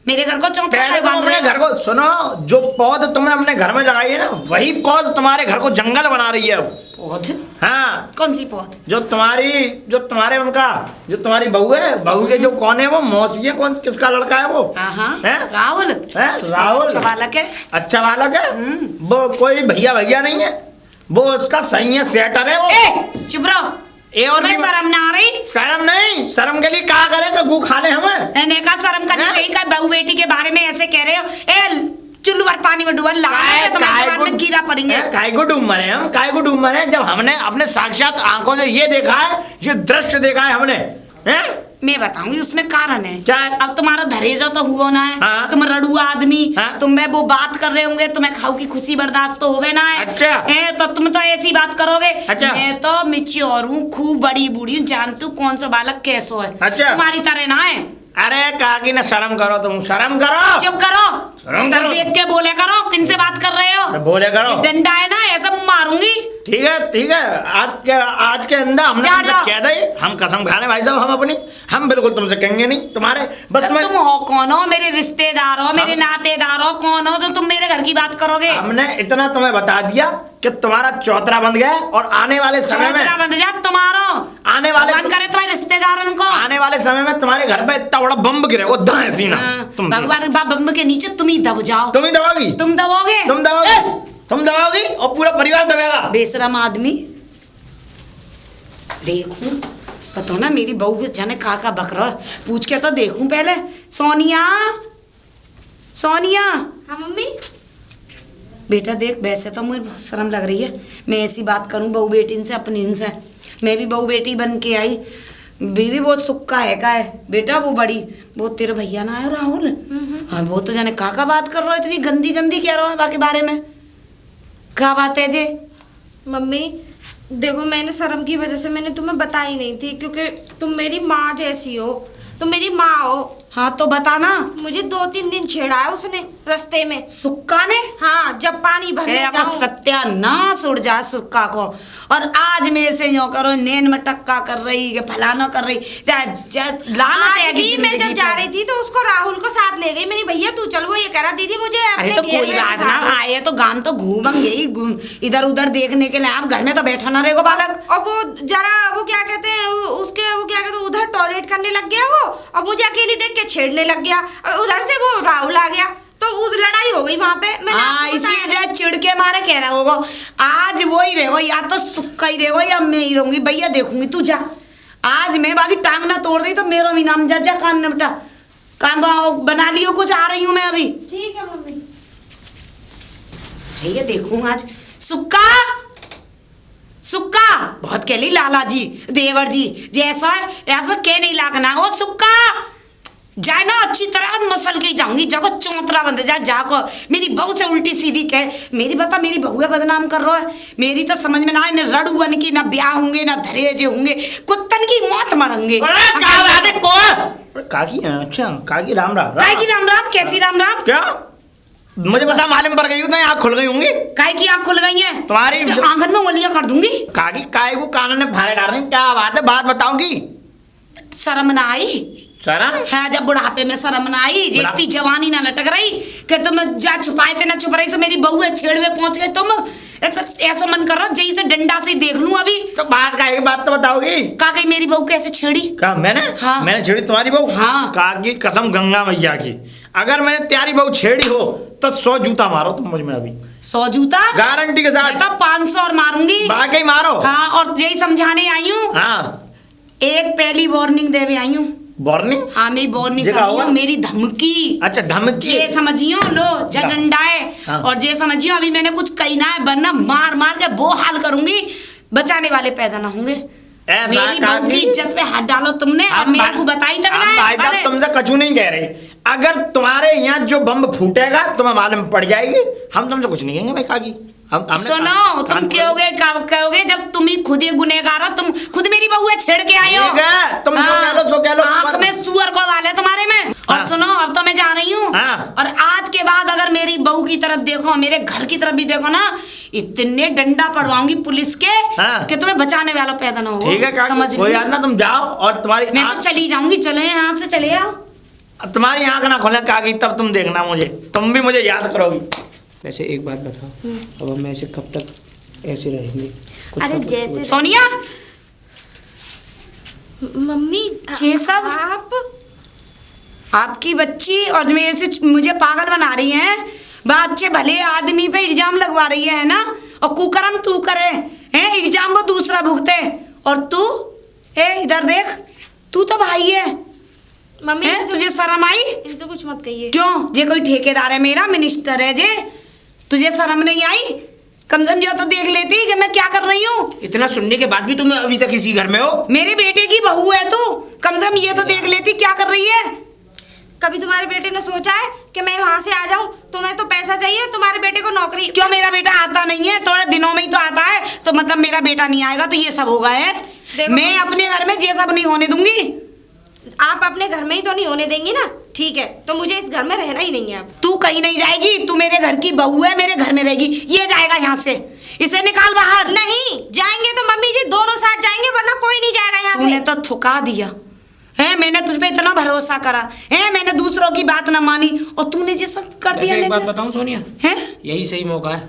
मेरे घर को चौतरा पहले काय तुम बांध अपने रहे घर हो? को सुनो, जो पौध तुमने अपने घर में लगाई है ना, वही पौध तुम्हारे घर को जंगल बना रही है अब। पौध? हाँ, कौन सी पौध? जो तुम्हारे उनका, जो तुम्हारी बहू है, बहू के जो कौन है वो मौसी है, कौन किसका लड़का है वो? हाँ हैं? राहुल। हैं? राहुल। अच्छा बालक है। अच्छा बालक है। वो कोई भैया भैया नहीं है, वो उसका सही है, सेटर है वो। ए चुप रहो। ए और तुम्हें भी- शर्म ना आ रही? शर्म नहीं, शर्म के लिए क्या करें कि गू खाने हमें। मैंने कहा शर्म करनी हैं? चाहिए। का बहू बेटी के बारे में ऐसे कह रहे हो? ए चुल्लू भर पानी में डुबन लगा रहे हो, तुम्हारे जवान में कीड़ा पड़ेंगे। काय को डूब मरे हम, काय को डूब मरे जब हमने अपने साक्षात आंखों से ये देखा है, ये दृश्य देखा है हमने। हैं? मैं बताऊंगी उसमें कारण है। क्या है? अब तुम्हारा धरेजो तो हुआ ना है। हाँ। तुम रड़ुआ आदमी, हाँ। तुम में वो बात कर रहे होंगे, तुम्हें खाऊ की खुशी बर्दाश्त तो होवे ना है। अच्छा। तो तुम तो ऐसी बात करोगे। अच्छा। मैं तो मिच्योर हूँ, खूब बड़ी बूढ़ी हूँ, जानती हूँ कौन सा बालक कैसो है। अच्छा। तुम्हारी तरह ना है। अरे काकी ने शर्म करो, तुम शर्म करो। चुप करो। शर्म इधर करो। देख के बोले करो, किनसे बात कर रहे हो? बोले करो। डंडा है ना, ऐसा मारूंगी। ठीक है, आज के अंदर हमने जा, तुमसे जाओ। कह दे, हम कसम खाने भाई साहब, हम अपनी, हम बिल्कुल तुमसे कहेंगे नहीं। तुम्हारे बस मैं, तुम हो कौन हो? मेरे रिश्तेदार हो, मेरे नातेदार हो, कौन हो जो तुम मेरे घर की बात करोगे? हमने इतना तुम्हें बता दिया कि तुम्हारा चौतरा बन गया है, और आने वाले समय में, चौतरा बंद जा तुम्हारा। आने वाले भगवान करे तुम्हारे रिश्तेदारों को। आने वाले समय में तुम्हारे घर पे इतना बड़ा बम्ब गिरेगा, दाएं सीना। तुम भगवान बम्ब के नीचे तुम ही दब जाओ। तुम ही दबाओगी, तुम दबोगे। तुम दबाओगी, तुम दबाओगी और पूरा परिवार दबेगा। बेशरम आदमी। देखूं पता ना मेरी बहू के जाने का बकरा, पूछ के तो देखूं पहले। सोनिया, सोनिया, हाँ मम्मी। बेटा देख, वैसे तो मुझे बहुत शर्म लग रही है मैं ऐसी बात करूं बहू बेटी से अपनी इनसे। मैं भी बहू बेटी बन के आई, बीवी वो सुक्का है का है बेटा, वो बड़ी वो तेरे भैया ना आयो राहुल, हाँ वो तो जाने का बात कर रहा है, इतनी गंदी गंदी कह रहा है बाकी बारे में, क्या बात है जे? मम्मी देखो, मैंने शर्म की वजह से मैंने तुम्हें बताई नहीं थी, क्योंकि तुम मेरी माँ जैसी हो, तुम मेरी माँ हो। हाँ तो बताना। मुझे 2-3 दिन छेड़ा है उसने रास्ते में, सुक्का ने। हाँ, जब पानी भरने जाऊं। सत्यानाश उड़ जाए सुक्का को, और आज मेरे से यूं करो, नैन में टक्का कर रही है, फलाना कर रही, आज भी मैं जब जा रही थी तो उसको राहुल को साथ ले गई मेरी, भैया तू चल, वो ये कह रहा दीदी मुझे अरे तो कोई बात ना, आए तो गान तो घूमेंगे ही, इधर उधर देखने के लिए, आप घर में तो बैठा ना रहेगा बालक। और वो जरा वो क्या कहते हैं उसके, वो क्या कहते हैं, उधर टॉयलेट करने लग गया वो, और मुझे अकेली देख के छेड़ने लग गया, और उधर से वो राहुल आ गया, तो उस लड़ाई हो गई वहां पे। हाँ, इसीलिए चिढ़ के मारे कह रहा होगा आज वो ही रहेगा, या तो सुक्का ही रहेगा या मैं ही रहूंगी, भैया देखूंगी तू जा। आज मैं बाकी टांग ना तोड़ दी तो मेरा भी नाम जा, जा काम निपटा, काम बना लियो, कुछ आ रही हूँ मैं अभी। ठीक है मम्मी। चाहिए देखूं आज सुक्का सुक्का, बहुत कहली लाला जी देवर जी जैसा है ऐसा कह नहीं लागना। ओ सुक्का जाए ना, अच्छी तरह मसल के जाऊंगी, जाको चौतरा बंद जा, जाको मेरी बहू से उल्टी सीधी कह, मेरी बता मेरी बहू बदनाम कर रहा है, मेरी तो समझ में ना आए, न रड़ू बन की, ना ब्याह होंगे, ना धरेजे होंगे, कुत्तन की मौत मरेंगे। काकी, अच्छा काकी राम राम। काय की राम राम, कैसी राम राम? क्या मुझे पता, मालूम पड़ गई ना, आँख खुल गई होंगी। काय की आँख खुल गई है तुम्हारी? आंगन में उंगलियां कर दूंगी। काकी काय को कानून में भारे डाल रही, क्या बात है, बात बताऊंगी। शर्म ना आई? शर्म है जब बुढ़ापे में शर्म ना आई, जितनी जवानी ना लटक रही कि तुम जा छुपाए थे ना छुप रही, से मेरी बहू है छेड़ में पहुंच गए तुम, ऐसा मन कर रहा जैसे डंडा से देख लूं अभी। तो बात का एक बात तो बताओगी, का कही मेरी बहू कैसे छेड़ी? क्या मैंने? हाँ। मैंने छेड़ी तुम्हारी बहू? हाँ। काकी कसम गंगा मैया की, अगर मैंने तुम्हारी बहू छेड़ी हो तो 100 जूता मारो तुम मुझ में अभी। 100 जूता गारंटी के साथ? तो 500 और मारूंगी। बाकी मारो। हाँ, और यही समझाने आई हूँ। हाँ, एक पहली वार्निंग देवे आई हूँ। वार्निंग? हाँ, मेरी वार्निंग देखा हुआ? मेरी धमकी। अच्छा धमकी? जे समझियो लो डंडा है। हाँ। और जे समझियो अभी मैंने कुछ कहना है, वरना मार मार के वो हाल करूंगी, बचाने वाले पैदा ना होंगे। मेरी बहू की इज्जत पे हाथ डालो तुमने, और मेरे को बताई तक ना। भाई साहब तुमसे कछु नहीं कह रही, अगर तुम्हारे यहाँ जो बम फूटेगा तुम्हें मालूम पड़ जाएगी, हम तुमसे कुछ नहीं कहेंगे भाई काकी। सुनो, तुम कहोगे जब तुम ही खुद ही गुनहगार हो, तुम खुद मेरी बहू है छेड़ के आए हो। तुम जो कह लो सो कह लो, आंख में सुअर को वाले तुम्हारे में। और हाँ। सुनो, अब तो मैं जा रही हूँ। हाँ। और आज के बाद अगर मेरी बहू की तरफ देखो, मेरे घर की तरफ भी देखो ना, इतने डंडा पड़वाऊंगी पुलिस के। हाँ। कि तुम्हें बचाने वाला पैदा ना हो। ठीक है काकी, समझ कोई याद ना, तुम जाओ और तुम्हारी मैं तो चली जाऊंगी, चले यहाँ से चले आओ। तुम्हारी आंख ना खोले काकी, तब तुम देखना मुझे, तुम भी मुझे याद करोगी। वैसे एक बात बताओ, अब हम ऐसे कब तक ऐसे रहेंगे? अरे जैसे सोनिया, मम्मी ये सब आपकी बच्ची और मेरे से मुझे पागल बना रही हैं, अच्छे भले आदमी पे इल्जाम लगवा रही है ना, और कुकर्म तू करे हैं, इल्जाम वो दूसरा भुगते, और तू इधर देख, तू तो भाई है। मम्मी तुझे शर्म आई? इनसे कुछ मत कहिए। क्यों? जे कोई ठेकेदार है मेरा, मिनिस्टर है जे, तुझे शर्म नहीं आई? कम से कम जो तो देख लेती कि मैं क्या कर रही हूँ। इतना सुनने के बाद भी तुम अभी तक इसी घर में हो? मेरे बेटे की बहू है तू, कम से कम ये तो देख लेती क्या कर रही है। कभी तुम्हारे बेटे ने सोचा है कि मैं वहां से आ जाऊं? तुम्हें तो पैसा चाहिए, तुम्हारे बेटे को नौकरी। क्यों मेरा बेटा आता नहीं है? थोड़े दिनों में ही तो आता है, तो मतलब मेरा बेटा नहीं आएगा तो ये सब होगा है? मैं अपने घर में ये सब नहीं होने दूंगी। आप अपने घर में ही तो नहीं होने देंगी ना? ठीक है, तो मुझे इस घर में रहना ही नहीं है अब। तू कहीं नहीं जाएगी, तू मेरे घर की बहू है, मेरे घर में रहेगी। ये जाएगा यहाँ से, इसे निकाल बाहर। नहीं जाएंगे तो मम्मी जी दोनों साथ जाएंगे, वरना कोई नहीं जाएगा यहाँ से। तूने तो थुका दिया है, मैंने तुझ पे इतना भरोसा करा है, मैंने दूसरों की बात न मानी, और तूने ये सब कर दिया। एक बात बताऊं सोनिया, है यही सही मौका है।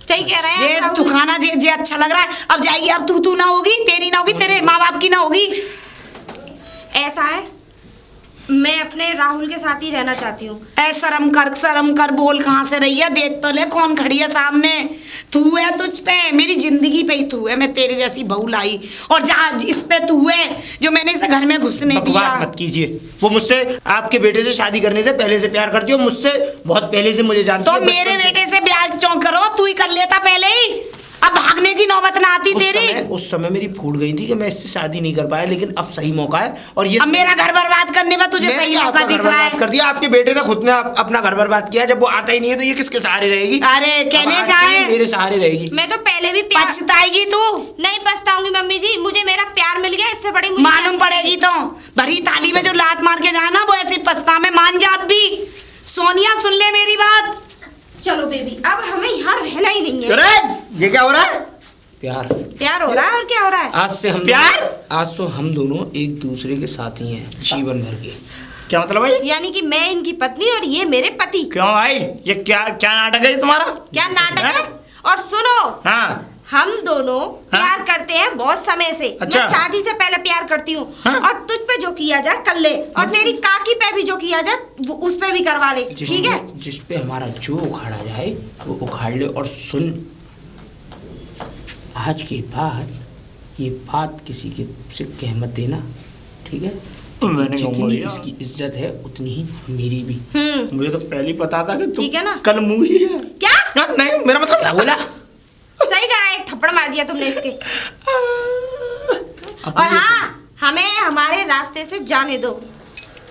सही कह रहे हैं ये आप। तू खाना जे अच्छा लग रहा है, अब जाएगी, अब तू ना होगी, तेरी ना होगी, तेरे माँ बाप की ना होगी। ऐसा है, मैं अपने राहुल के साथ ही रहना चाहती हूँ। ऐ शर्म कर बोल कहाँ से रही है, देख तो ले कौन खड़ी है सामने। तू है तुझ पे, मेरी जिंदगी पे ही तू है। मैं तेरी जैसी बहू लाई और जा इस पे तू है जो मैंने इसे घर में घुसने दिया। बकवास मत कीजिए। वो मुझसे आपके बेटे से शादी करने से पहले से प्यार करती हो, मुझसे बहुत पहले से मुझे जानती तो है। मेरे बेटे से ब्याह क्यों करो, तू ही कर लेता पहले ही, अब भागने की नौबत ना आती तेरी। उस समय मेरी फूट गई थी कि मैं इससे शादी नहीं कर पाया, लेकिन अब सही मौका है। और ये अब मेरा घर बर्बाद करने में तुझे सही मौका दिख रहा है। कर दिया आपके बेटे ने, खुद ने अपना घर बर्बाद किया। जब वो आता ही नहीं है तो ये किसके सहारे रहेगी? अरे कहने का है मेरे सहारे रहेगी। मैं तो पहले भी प्यार पछताएगी तू। नहीं पछताऊंगी मम्मी जी, मुझे मेरा प्यार मिल गया, इससे बड़ी मुझे मालूम पड़ेगी तो भरी थाली में जो लात मार के जाना वो ऐसी पछता में मान जा। अब भी सोनिया सुन ले मेरी बात। चलो बेबी, अब हमें यहाँ रहना ही नहीं है। अरे ये क्या हो रहा है? प्यार प्यार हो रहा है और क्या हो रहा है? आज से हम प्यार? आज तो हम दोनों एक दूसरे के साथी हैं जीवन भर के। क्या मतलब भाई? यानी कि मैं इनकी पत्नी और ये मेरे पति। क्यों भाई, ये क्या क्या नाटक है तुम्हारा? क्या नाटक है? और सुनो, हाँ हम दोनों प्यार करते हैं बहुत समय से। अच्छा। मैं शादी से पहले प्यार करती हूँ। हाँ? और तुझ पे जो किया जाए कर ले, और तेरी काकी पे भी जो किया जाए वो उस पे भी करवा ले, ठीक है? जिस पे हमारा जो उखाड़ा जाए वो उखाड़ ले। और सुन, आज के बाद ये बात किसी के से कह मत देना, ठीक है? मैंने जितनी कहूँगा इसकी इज्जत है उतनी ही मेरी भी। मुझे तो पहले ही पता था कि तुम ठीक है ना? कल मूवी है। क्या? यार नहीं, मेरा मतलब क्या बोला? सही करा, एक थप्पड़ मार दिया तुमने इसके। और हाँ, हमें हमारे रास्ते से जाने दो।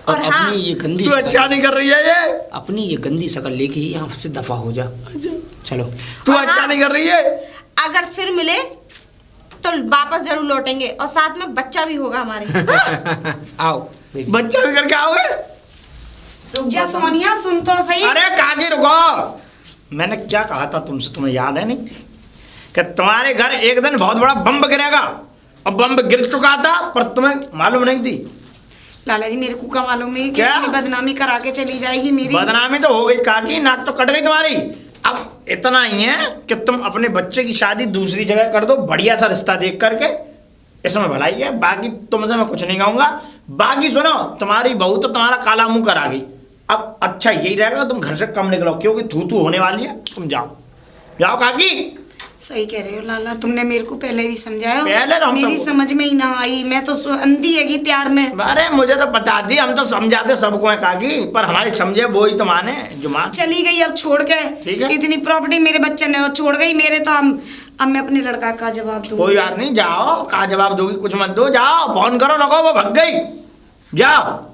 और हाँ, अपनी ये गंदी तू अच्छा नहीं कर रही है ये। अपनी ये गंदी शकल लेके ही यहाँ से दफा हो जा। चलो। तू और अच्छा हाँ, नहीं कर रही है। अगर फिर मिले तो वापस जरूर लौटेंगे, और साथ में बच्चा भी होगा हमारे। आओ। बच्चा भी करके आओगे? रुक जा सोनिया, सुन तो सही। अरे काकी रुको, मैंने क्या कहा था तुमसे, तुम्हें याद है नहीं कि तुम्हारे घर एक दिन बहुत बड़ा बम गिरेगा? और बम गिर चुका था पर तुम्हें मालूम नहीं थी। लाला जी मेरे को क्या मालूम है कि क्या? इतनी बदनामी करा के चली जाएगी मेरी। बदनामी तो हो गई काकी, नाक तो कट गई तुम्हारी। अब इतना ही है कि तुम अपने बच्चे की शादी दूसरी जगह कर दो, बढ़िया सा रिश्ता देख करके, इसमें भलाई है। बाकी तुमसे मैं कुछ नहीं कहूंगा। बाकी सुनो, तुम्हारी बहू तो तुम्हारा काला मुंह करा गई। अब अच्छा यही रहेगा तुम घर से कम निकलो, क्योंकि थू थू होने वाली है। तुम जाओ जाओ काकी। सही कह रहे हो लाला, तुमने मेरे को पहले भी समझाया, पहले तो हम मेरी तो- समझ में ही ना आई। मैं तो अंधी हैगी प्यार में। अरे मुझे तो बता दी, हम तो समझाते सबको है काकी, पर हमारी समझे वो ही तो माने जो मान। चली गई अब छोड़ के, ठीक है। इतनी प्रॉपर्टी मेरे बच्चे ने छोड़ गई मेरे, तो अब मैं अपने लड़का का जवाब दूंगी। कोई बात नहीं, जाओ। का जवाब दोगी? कुछ मत दो, जाओ। फोन करो, नको वो भग गई, जाओ।